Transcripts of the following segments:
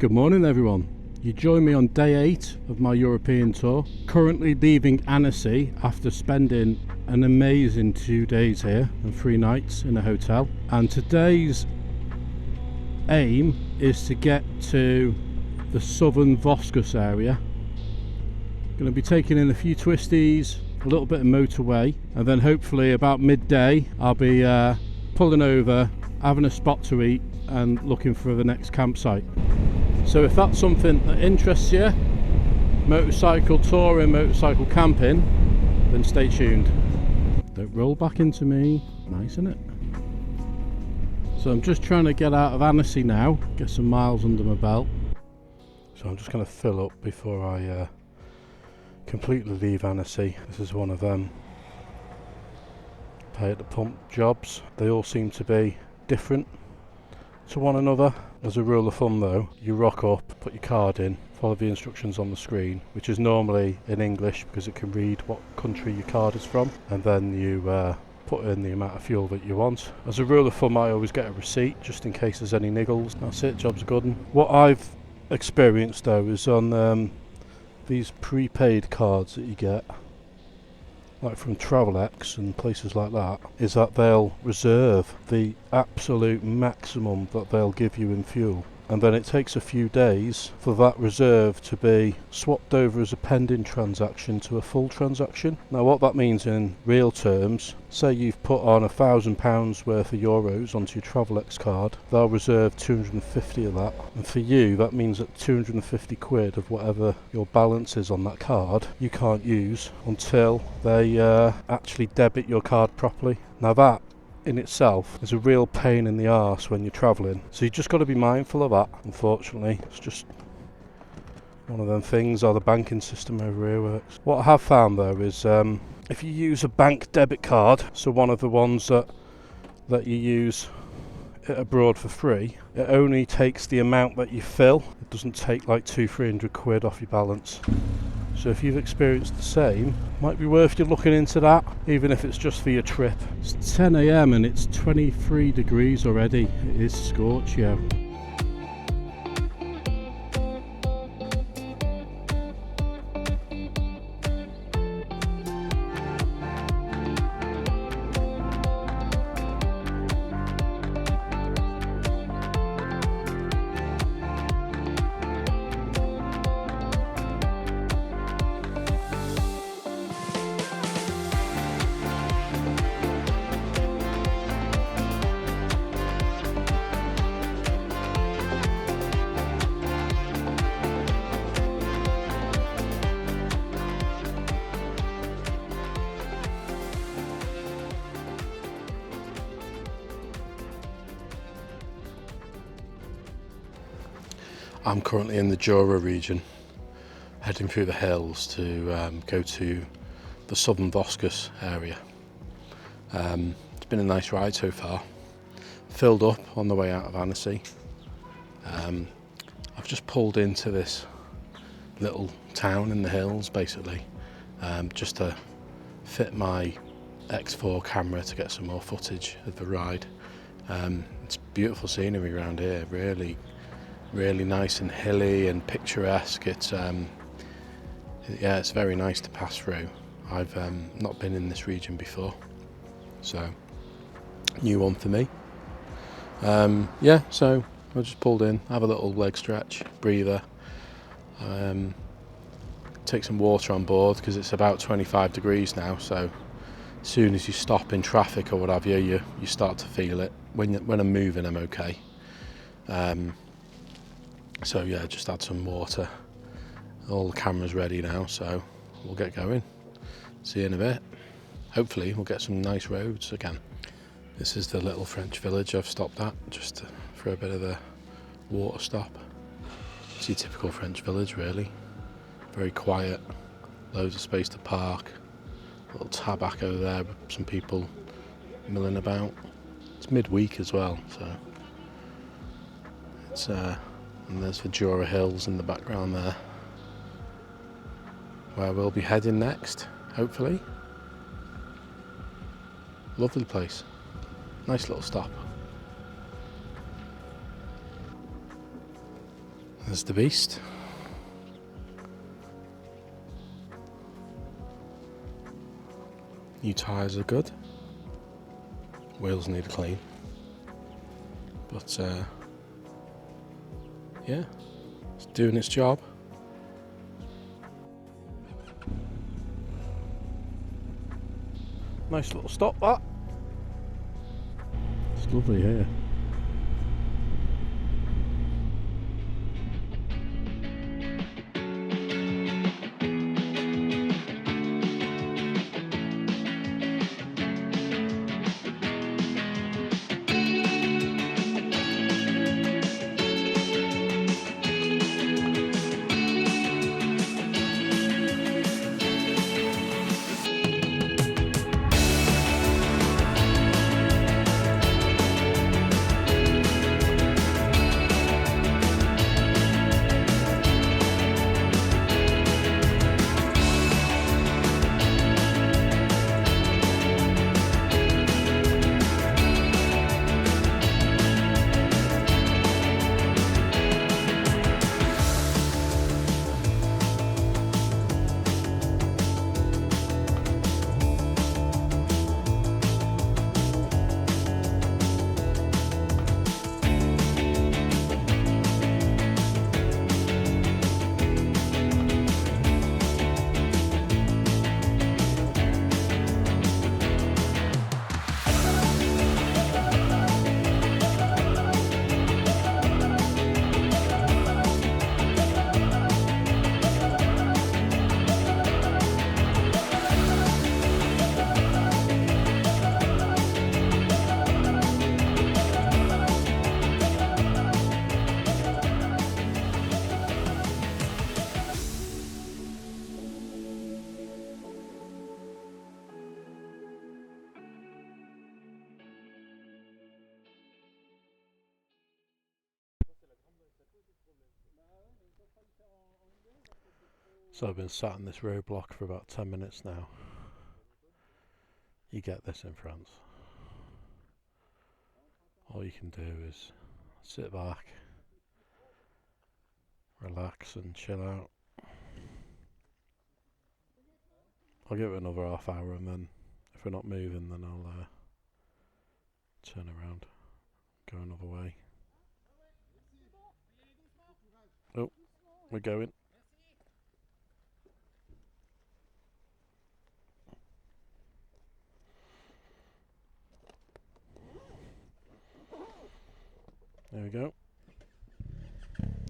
Good morning everyone. You join me on day 8 of my European tour. Currently leaving Annecy after spending an amazing 2 days here and 3 nights in a hotel. And today's aim is to get to the southern Vosges area. Going to be taking in a few twisties, a little bit of motorway, and then hopefully about midday I'll be pulling over, having a spot to eat and looking for the next campsite. So if that's something that interests you, motorcycle touring, motorcycle camping, then stay tuned. Don't roll back into me. Nice, isn't it? So I'm just trying to get out of Annecy now, get some miles under my belt. So I'm just going to fill up before I completely leave Annecy. This is one of them pay at the pump jobs. They all seem to be different to one another. As a rule of thumb though, you rock up, put your card in, follow the instructions on the screen, which is normally in English because it can read what country your card is from, and then you put in the amount of fuel that you want. As a rule of thumb, I always get a receipt just in case there's any niggles. That's it, job's good. What I've experienced though is on these prepaid cards that you get, like from Travelex and places like that, is that they'll reserve the absolute maximum that they'll give you in fuel, and then it takes a few days for that reserve to be swapped over as a pending transaction to a full transaction. Now what that means in real terms, say you've put on £1,000 worth of euros onto your Travelex card, they'll reserve 250 of that, and for you that means that 250 quid of whatever your balance is on that card you can't use until they actually debit your card properly. Now that in itself is a real pain in the arse when you're travelling, so you just got to be mindful of that. Unfortunately, it's just one of them things how the banking system over here works. What I have found though is if you use a bank debit card, so one of the ones that you use abroad for free, it only takes the amount that you fill. It doesn't take like 200-300 quid off your balance. So if you've experienced the same, might be worth you looking into that, even if it's just for your trip. It's 10 AM and it's 23 degrees already. It is scorchio. I'm currently in the Jura region, heading through the hills to go to the southern Vosges area. It's been a nice ride so far. Filled up on the way out of Annecy. I've just pulled into this little town in the hills basically, just to fit my X4 camera to get some more footage of the ride. It's beautiful scenery around here, really nice and hilly and picturesque. It's yeah, it's very nice to pass through. I've not been in this region before, so new one for me. Yeah, so I just pulled in, have a little leg stretch, breather, take some water on board because it's about 25 degrees now, so as soon as you stop in traffic or what have you, you start to feel it. When I'm moving, I'm okay. So yeah, just add some water. All the cameras ready now, so we'll get going. See you in a bit. Hopefully we'll get some nice roads again. This is the little French village I've stopped at, just for a bit of a water stop. It's your typical French village really. Very quiet, loads of space to park. A little tabac over there with some people milling about. It's midweek as well, so it's and there's the Jura Hills in the background there, where we'll be heading next, hopefully. Lovely place, nice little stop. There's the beast. New tyres are good. Wheels need a clean. But yeah, it's doing its job. Nice little stop that. It's lovely here. So I've been sat in this roadblock for about 10 minutes now. You get this in France. All you can do is sit back, relax and chill out. I'll give it another half hour, and then if we're not moving, then I'll turn around, go another way. Oh, we're going. There we go.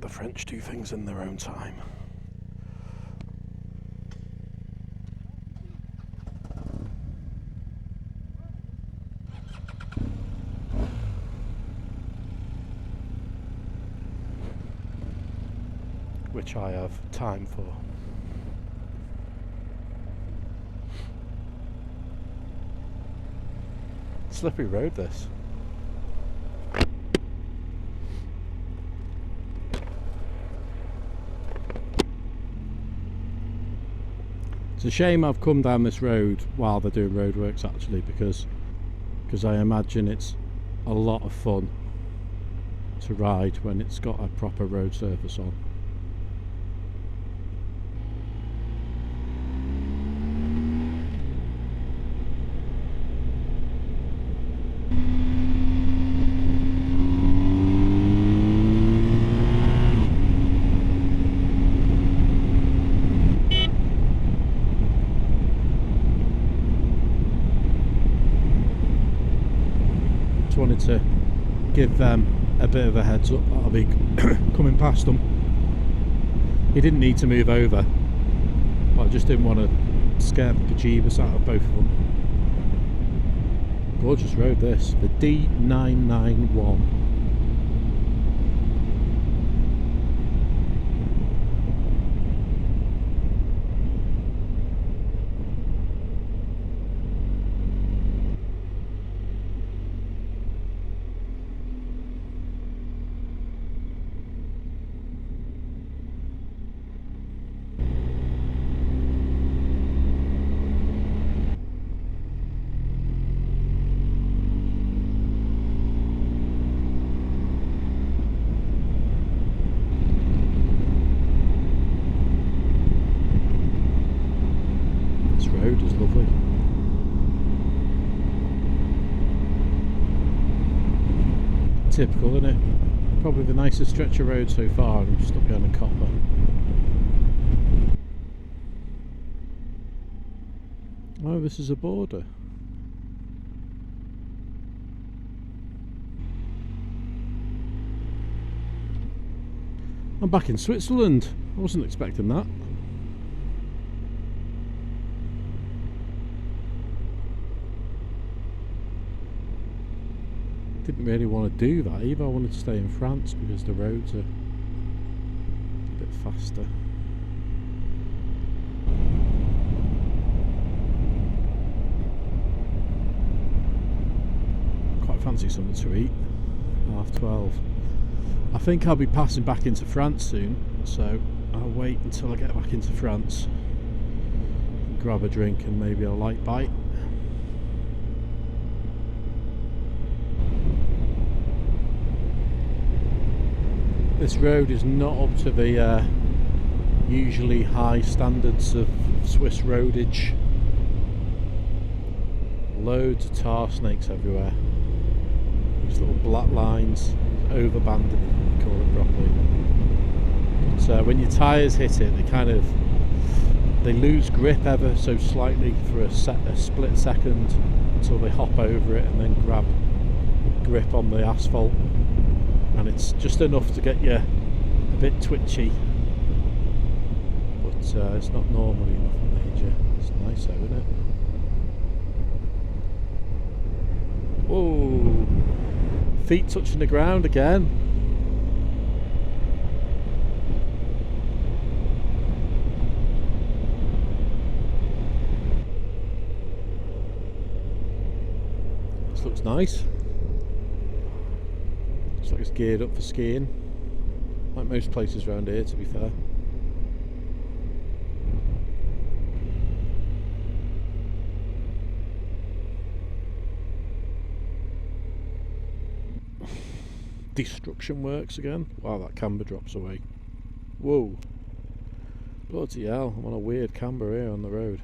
The French do things in their own time. Which I have time for. Slippery road this. It's a shame I've come down this road while they're doing roadworks, actually, because I imagine it's a lot of fun to ride when it's got a proper road surface on. Wanted to give them a bit of a heads up that I'll be coming past them. He didn't need to move over, but I just didn't want to scare the bejeebus out of both of them. Gorgeous road this, the D991. typical, isn't it? Probably the nicest stretch of road so far, and I'm just stuck behind a copper. Oh, this is a border. I'm back in Switzerland. I wasn't expecting that. Didn't really want to do that either. I wanted to stay in France because the roads are a bit faster. Quite fancy something to eat. 12:30. I think I'll be passing back into France soon, so I'll wait until I get back into France and grab a drink and maybe a light bite. This road is not up to the usually high standards of Swiss roadage. Loads of tar snakes everywhere. These little black lines, overbanding, if you call it properly. So when your tyres hit it, they lose grip ever so slightly for a split second until they hop over it and then grab grip on the asphalt. And it's just enough to get you a bit twitchy, but it's not normally nothing major. It's nice though, isn't it? Whoa! Feet touching the ground again. This looks nice. Looks like it's geared up for skiing, like most places around here, to be fair. Destruction works again. Wow, that camber drops away. Whoa. Bloody hell, I'm on a weird camber here on the road.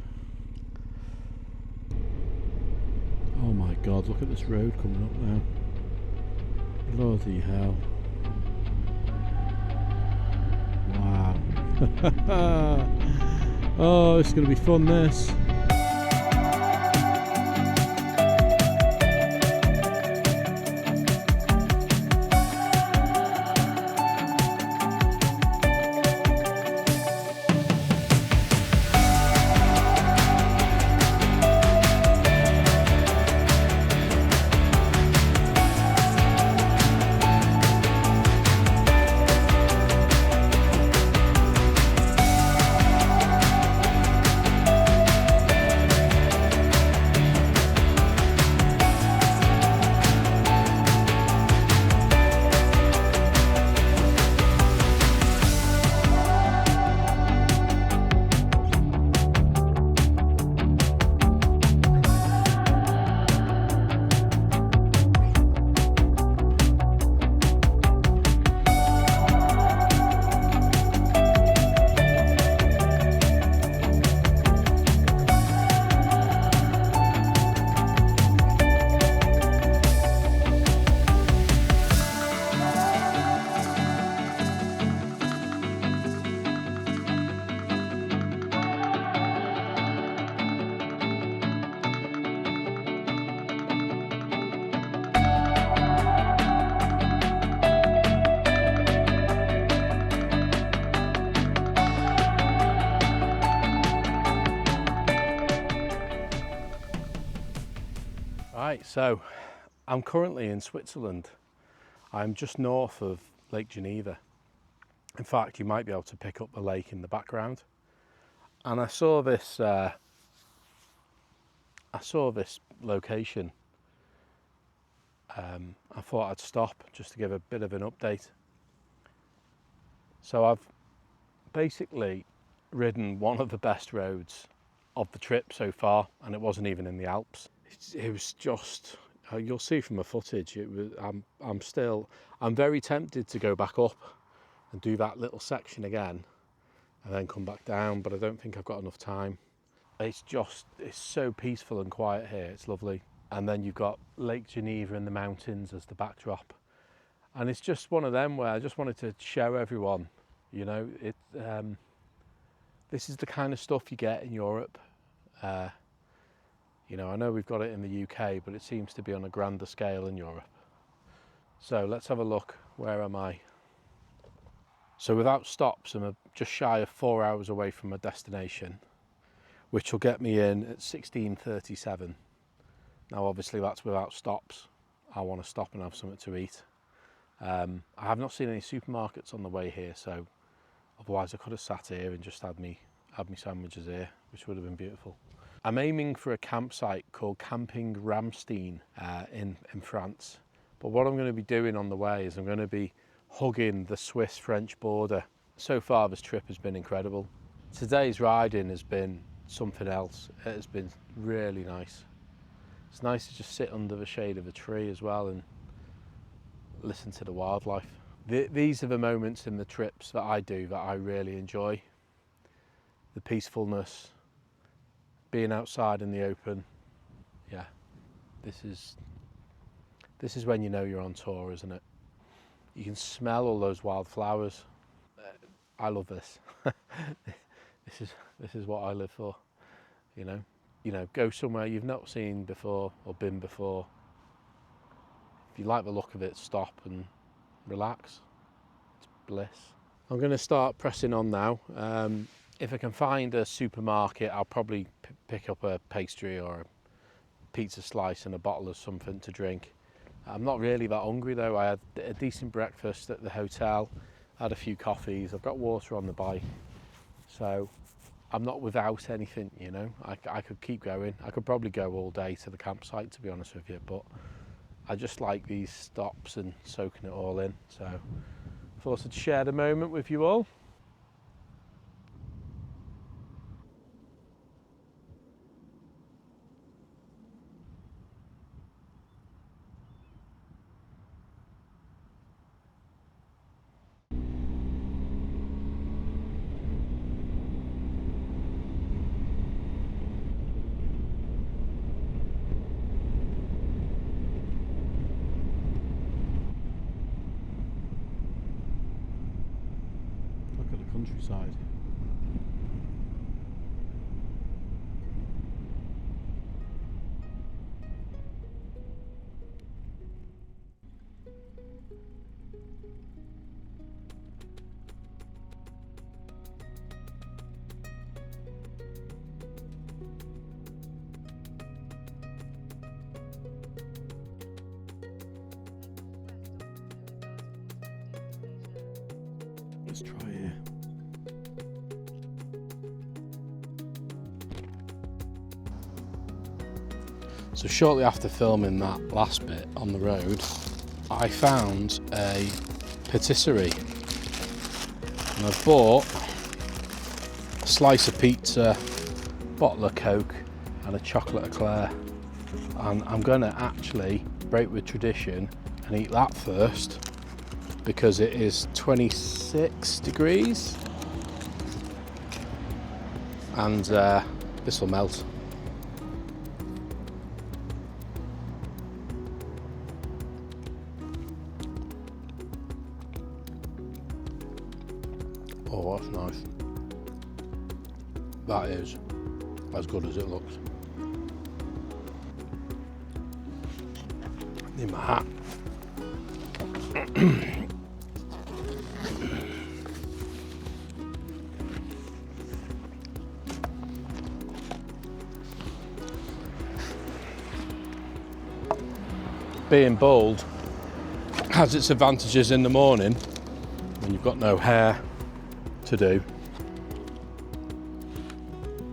Oh my god, look at this road coming up now. Bloody hell. Wow. Oh, it's going to be fun, this. Right, so I'm currently in Switzerland. I'm just north of Lake Geneva. In fact, you might be able to pick up the lake in the background. And I saw this location. I thought I'd stop just to give a bit of an update. So I've basically ridden one of the best roads of the trip so far, and it wasn't even in the Alps. It was just, you'll see from the footage, I'm very tempted to go back up and do that little section again and then come back down, but I don't think I've got enough time. It's so peaceful and quiet here, it's lovely. And then you've got Lake Geneva and the mountains as the backdrop, And it's just one of them where I just wanted to show everyone, you know, this is the kind of stuff you get in Europe. You know, I know we've got it in the UK, but it seems to be on a grander scale in Europe. So let's have a look. Where am I? So without stops, I'm just shy of 4 hours away from my destination, which will get me in at 16:37. Now, obviously that's without stops. I want to stop and have something to eat. I have not seen any supermarkets on the way here, so otherwise I could have sat here and just had me sandwiches here, which would have been beautiful. I'm aiming for a campsite called Camping Ramstein in France. But what I'm going to be doing on the way is I'm going to be hugging the Swiss-French border. So far this trip has been incredible. Today's riding has been something else. It has been really nice. It's nice to just sit under the shade of a tree as well and listen to the wildlife. These are the moments in the trips that I do that I really enjoy. The peacefulness, being outside in the open. Yeah, this is when you know you're on tour, isn't it? You can smell all those wildflowers. I love this. This is what I live for. You know, go somewhere you've not seen before or been before. If you like the look of it, stop and relax. It's bliss. I'm going to start pressing on now. If I can find a supermarket, I'll probably pick up a pastry or a pizza slice and a bottle of something to drink. I'm not really that hungry though. I had a decent breakfast at the hotel, had a few coffees, I've got water on the bike, so I'm not without anything, you know. I could keep going. I could probably go all day to the campsite, to be honest with you, but I just like these stops and soaking it all in. So I thought I'd share the moment with you all. Look at the countryside. Let's try here. So shortly after filming that last bit on the road, I found a patisserie and I bought a slice of pizza, bottle of Coke and a chocolate eclair, and I'm going to actually break with tradition and eat that first because it is 26 degrees and this will melt. Oh, that's nice. That is as good as it looks. In my hat. Being bald has its advantages in the morning when you've got no hair to do,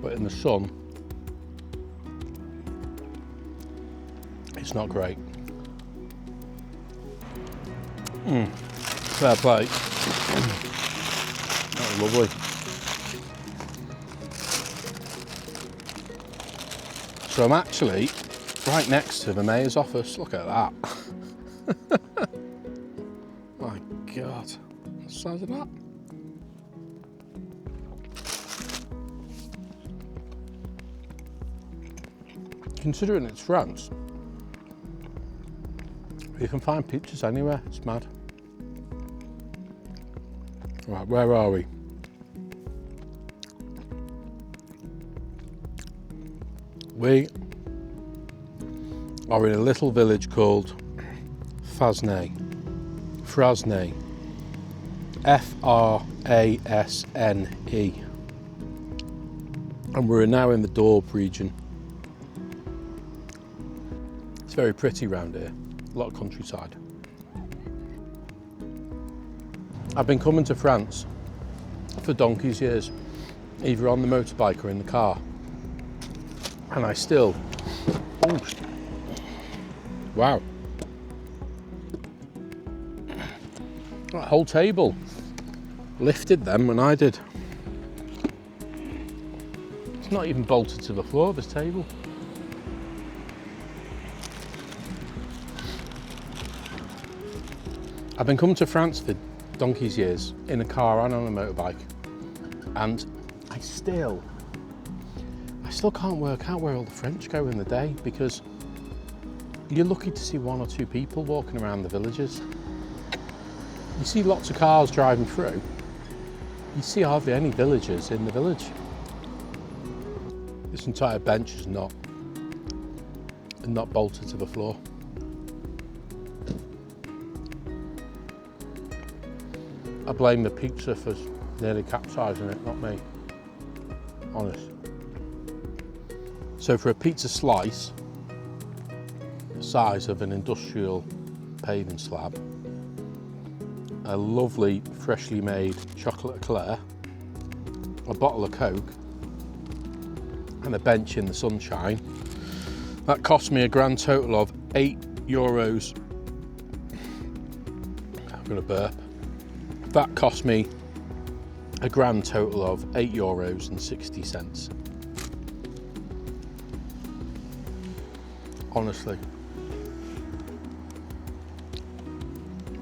but in the sun it's not great. Fair play. That was lovely. So I'm actually right next to the mayor's office. Look at that. My God, what's the size of that? Considering it's France, you can find pizzas anywhere. It's mad. Right, where are we? We are in a little village called Frasne. Frasne. F-R-A-S-N-E. And we're now in the Jura region. It's very pretty round here, a lot of countryside. I've been coming to France for donkey's years, either on the motorbike or in the car. And I still, oh, wow. That whole table lifted then when I did. It's not even bolted to the floor, this table. I've been coming to France for donkey's years in a car and on a motorbike, and I still can't work out where all the French go in the day, because you're lucky to see one or two people walking around the villages. You see lots of cars driving through. You see hardly any villagers in the village. This entire bench is not bolted to the floor. I blame the pizza for nearly capsizing it, not me. Honest. So for a pizza slice, the size of an industrial paving slab, a lovely freshly made chocolate eclair, a bottle of Coke, and a bench in the sunshine, that cost me a grand total of €8. I'm gonna burp. That cost me a grand total of €8.60. Honestly.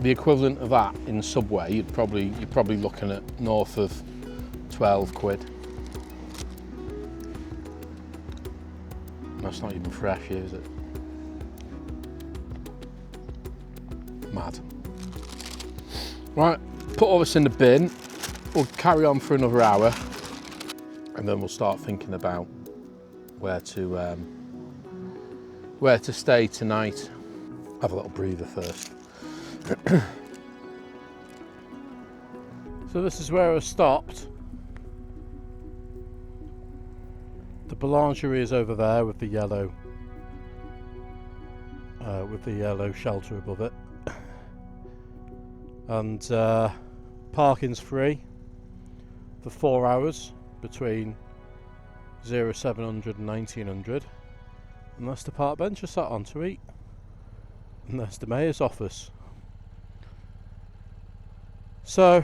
The equivalent of that in Subway, you're probably looking at north of 12 quid. That's not even fresh, is it? Mad. Right, put all this in the bin. We'll carry on for another hour, and then we'll start thinking about where to stay tonight. Have a little breather first. So this is where I stopped. The boulangerie is over there with the yellow shelter above it, and parking's free for 4 hours between 0700 and 1900, and that's the park bench I sat on to eat, and that's the mayor's office. So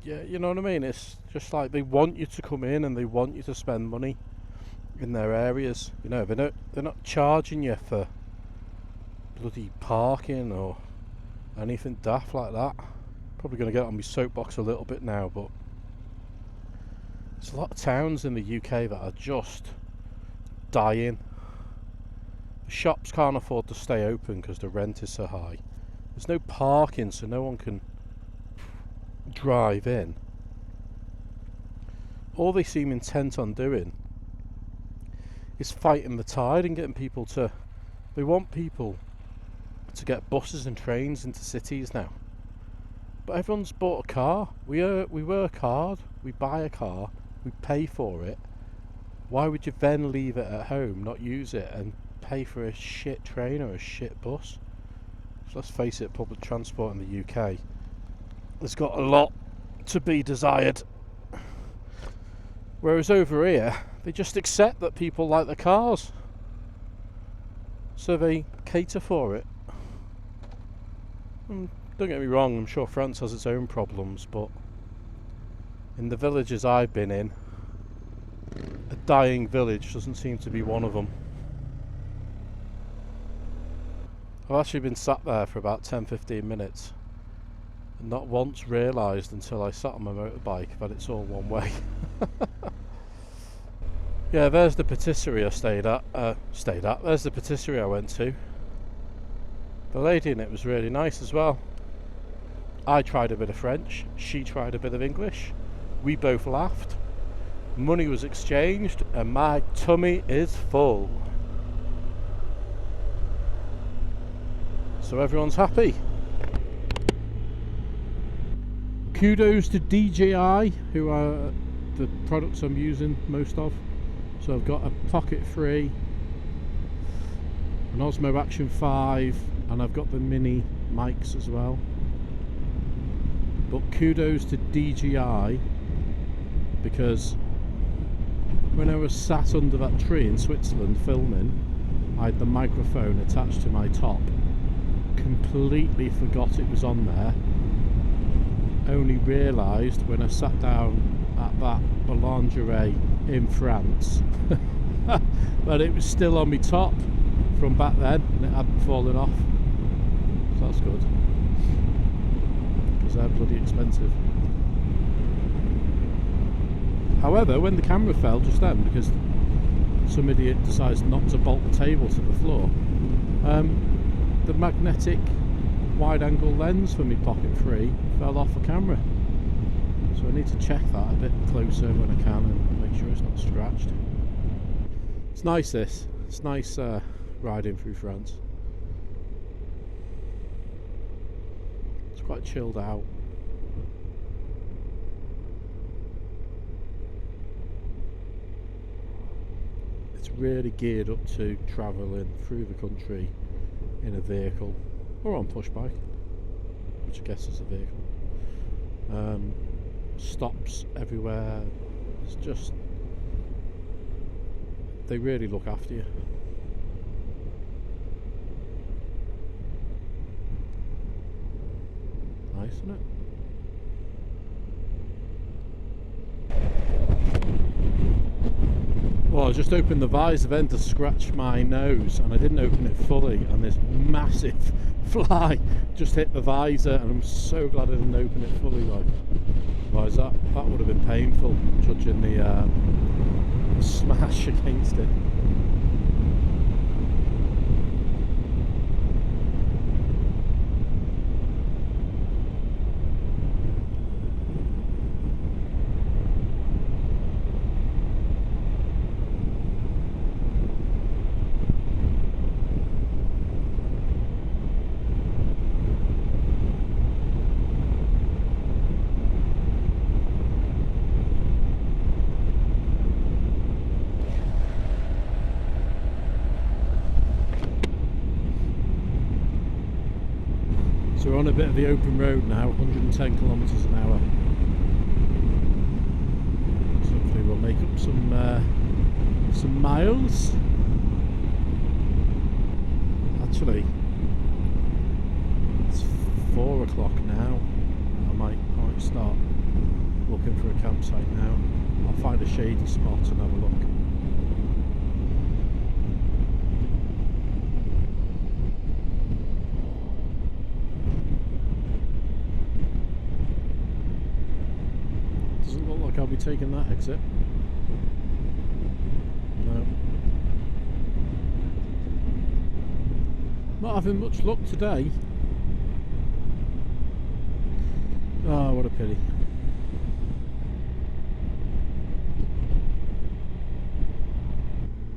you know what I mean, it's just like they want you to come in and they want you to spend money in their areas. You know, they're not charging you for bloody parking or anything daft like that. Probably going to get on my soapbox a little bit now, but there's a lot of towns in the UK that are just dying. The shops can't afford to stay open because the rent is so high. There's no parking, so no one can drive in. All they seem intent on doing is fighting the tide and getting people to... They want people to get buses and trains into cities now. But everyone's bought a car. We work hard, we buy a car, we pay for it. Why would you then leave it at home, not use it, and pay for a shit train or a shit bus? So let's face it, public transport in the UK has got a lot to be desired. Whereas over here, they just accept that people like the cars, so they cater for it. And don't get me wrong, I'm sure France has its own problems, but in the villages I've been in, a dying village doesn't seem to be one of them. I've actually been sat there for about 10-15 minutes and not once realised until I sat on my motorbike that it's all one way. Yeah, there's the patisserie I stayed at. There's the patisserie I went to. The lady in it was really nice as well. I tried a bit of French, she tried a bit of English, we both laughed, money was exchanged, and my tummy is full. So everyone's happy. Kudos to DJI, who are the products I'm using most of. So I've got a Pocket 3, an Osmo Action 5, and I've got the mini mics as well. But kudos to DJI, because when I was sat under that tree in Switzerland filming, I had the microphone attached to my top. Completely forgot it was on there. Only realised when I sat down at that boulangerie in France that it was still on my top from back then and it hadn't fallen off. So that's good, because they're bloody expensive. However, when the camera fell just then, because some idiot decides not to bolt the table to the floor, the magnetic wide angle lens for my Pocket 3 fell off the camera. So I need to check that a bit closer when I can and make sure it's not scratched. It's nice this. It's nice riding through France. It's quite chilled out. It's really geared up to travelling through the country in a vehicle or on push bike, which I guess is a vehicle. Stops everywhere. It's just, they really look after you. Nice, isn't it? Well, I just opened the visor then to scratch my nose, and I didn't open it fully, and this massive fly just hit the visor, and I'm so glad I didn't open it fully. Like, otherwise that would have been painful, judging the smash against it. So we're on a bit of the open road now, 110 kilometres an hour. So hopefully we'll make up some miles. Actually, it's 4 o'clock now. I might start looking for a campsite now. I'll find a shady spot and have a look. Doesn't look like I'll be taking that exit. No. Not having much luck today. Oh, what a pity.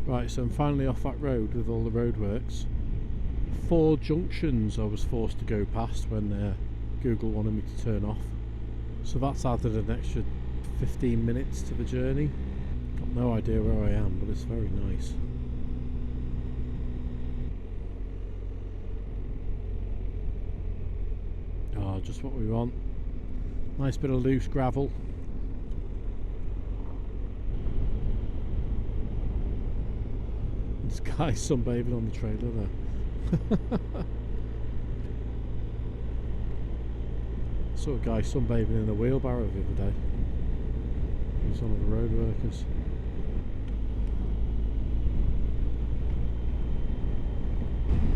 Right, so I'm finally off that road with all the roadworks. 4 junctions I was forced to go past when Google wanted me to turn off. So that's added an extra 15 minutes to the journey. Got no idea where I am, but it's very nice. Oh, just what we want. Nice bit of loose gravel. This guy's sunbathing on the trailer there. Saw a guy sunbathing in a wheelbarrow the other day. He was one of the road workers.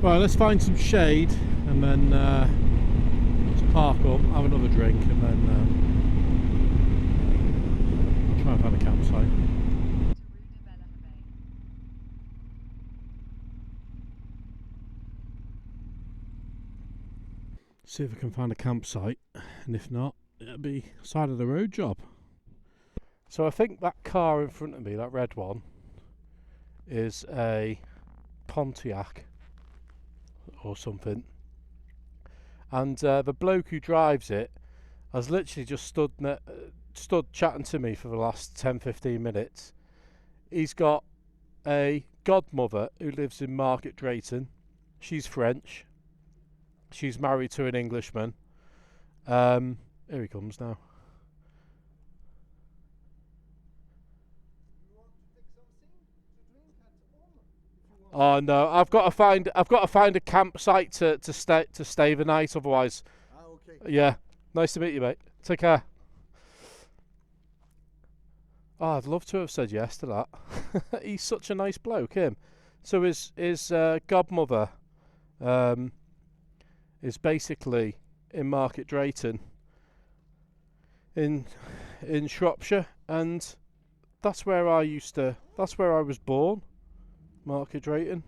Right, let's find some shade and then let's park up, have another drink, and then try and find a campsite. See if I can find a campsite, and if not, it'll be side of the road job. So I think that car in front of me, that red one, is a Pontiac or something, and the bloke who drives it has literally just stood chatting to me for the last 10-15 minutes. He's got a godmother who lives in Market Drayton. She's French. She's married to an Englishman. Here he comes now. Oh no, I've got to find a campsite to stay the night. Otherwise, okay. Yeah. Nice to meet you, mate. Take care. Oh, I'd love to have said yes to that. He's such a nice bloke, him. So his godmother is basically in Market Drayton in Shropshire, and that's where I was born, Market Drayton.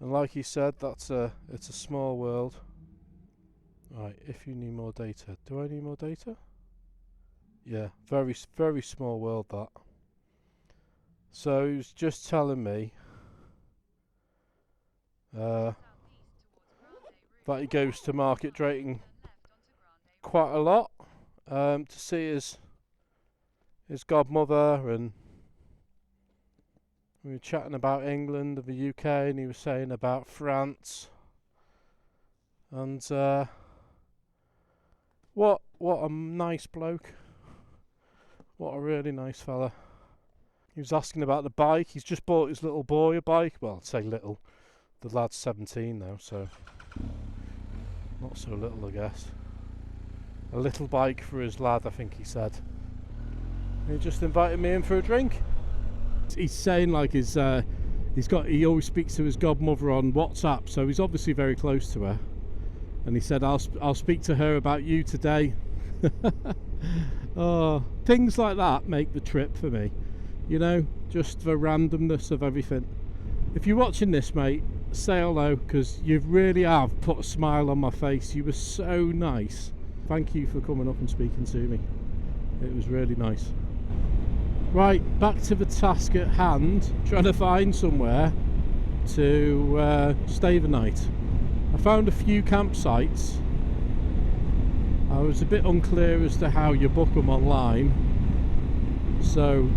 And like he said, it's a small world. Right, if you need more data. Do I need more data? Yeah, very, very small world, that. So he was just telling me that he goes to Market Drayton quite a lot to see his godmother, and we were chatting about England and the UK, and he was saying about France, and what a nice bloke. What a really nice fella. He was asking about the bike. He's just bought his little boy a bike. Well, I'd say little. The lad's 17 now, so not so little, I guess. A little bike for his lad, I think he said. He just invited me in for a drink. He's saying like he always speaks to his godmother on WhatsApp, so he's obviously very close to her. And he said, I'll speak to her about you today. Oh, things like that make the trip for me, you know, just the randomness of everything. If you're watching this, mate, say hello, because you really have put a smile on my face. You were so nice. Thank you for coming up and speaking to me. It was really nice. Right, back to the task at hand, trying to find somewhere to stay the night. I found a few campsites. I was a bit unclear as to how you book them online, so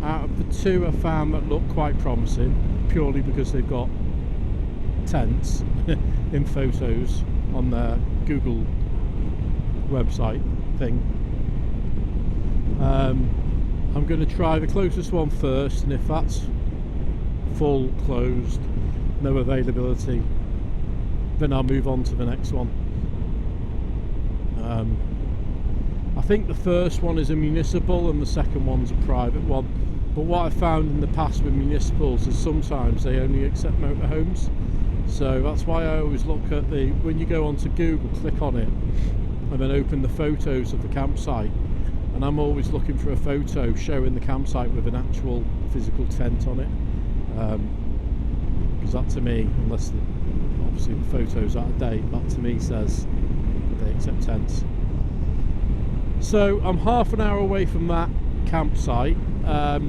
out of the two I found that looked quite promising, purely because they've got tents in photos on their Google website thing. I'm going to try the closest one first, and if that's full, closed, no availability, then I'll move on to the next one. I think the first one is a municipal and the second one's a private one, but what I've found in the past with municipals is sometimes they only accept motorhomes, so that's why I always look at when you go onto Google, click on it and then open the photos of the campsite, and I'm always looking for a photo showing the campsite with an actual physical tent on it, because that to me, unless obviously the photo's out of date, that to me says they accept tents. So I'm half an hour away from that campsite. I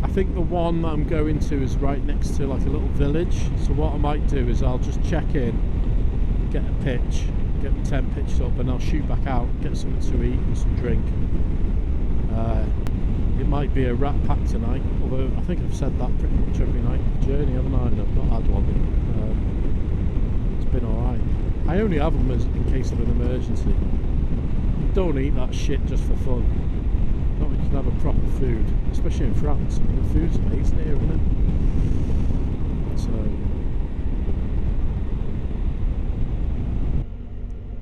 think the one I'm going to is right next to like a little village, so what I might do is I'll just check in, get a pitch, get the tent pitched up, and I'll shoot back out, get something to eat and some drink. It might be a rat pack tonight, although I think I've said that pretty much every night of the journey, haven't I? And I've not had one. It's been alright. I only have them in case of an emergency. You don't eat that shit just for fun. Not when you can have a proper food, especially in France. I mean, the food's amazing here, isn't it? So,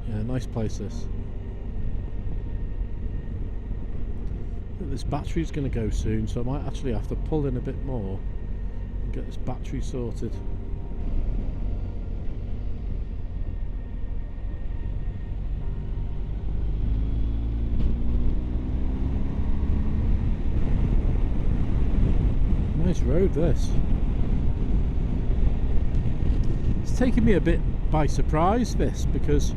yeah, nice place this. I think this battery's going to go soon, so I might actually have to pull in a bit more and get this battery sorted. Nice road this. It's taken me a bit by surprise this, because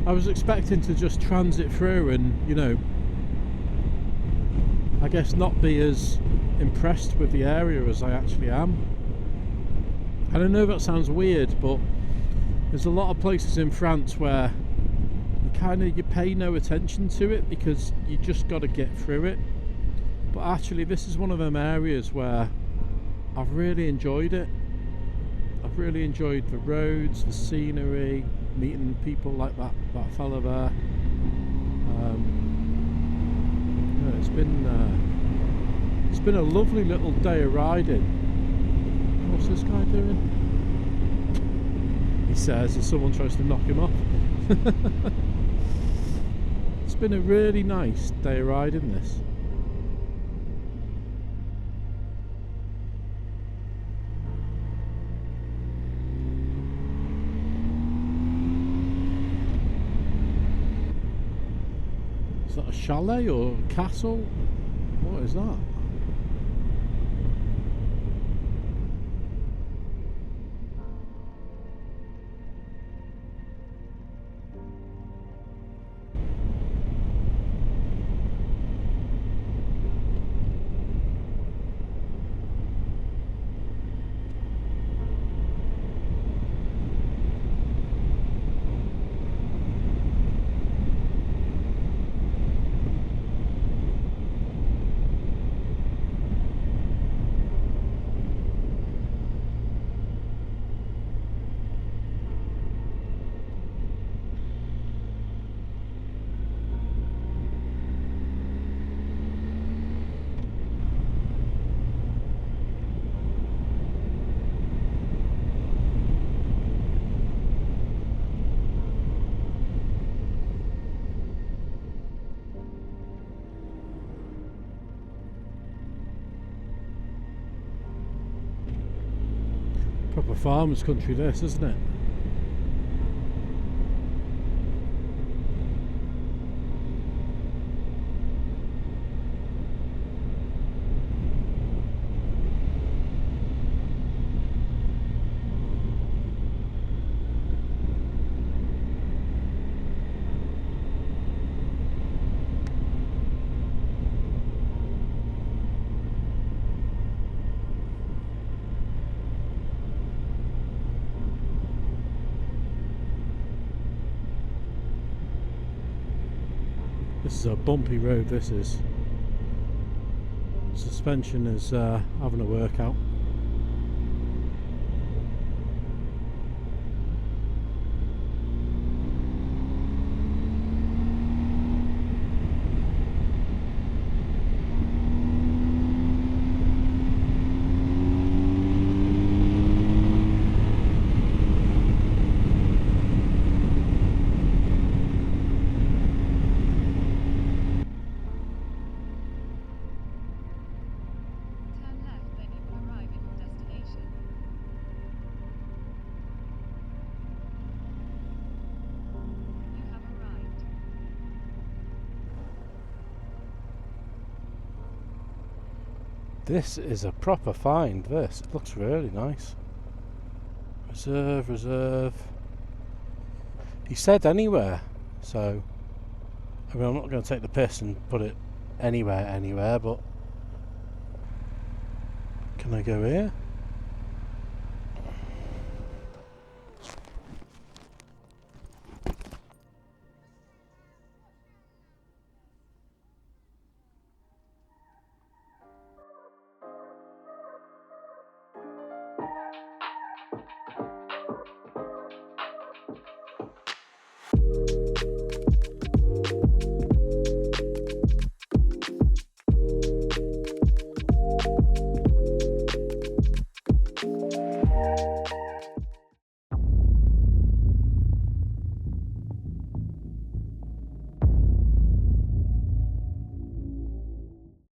I was expecting to just transit through and, you know, I guess not be as impressed with the area as I actually am. And I know that sounds weird, but there's a lot of places in France where you pay no attention to it because you just got to get through it. But actually this is one of them areas where I've really enjoyed it. I've really enjoyed the roads, the scenery, meeting people like that fella there. Yeah, it's been a lovely little day of riding. What's this guy doing? He says as someone tries to knock him off. It's been a really nice day of riding this. Is that a chalet or a castle? What is that? Proper farmers country this, isn't it? This is a bumpy road, this is. Suspension is having a workout. This is a proper find, this. It looks really nice. Reserve, reserve. He said anywhere, so I mean I'm not going to take the piss and put it anywhere, but can I go here?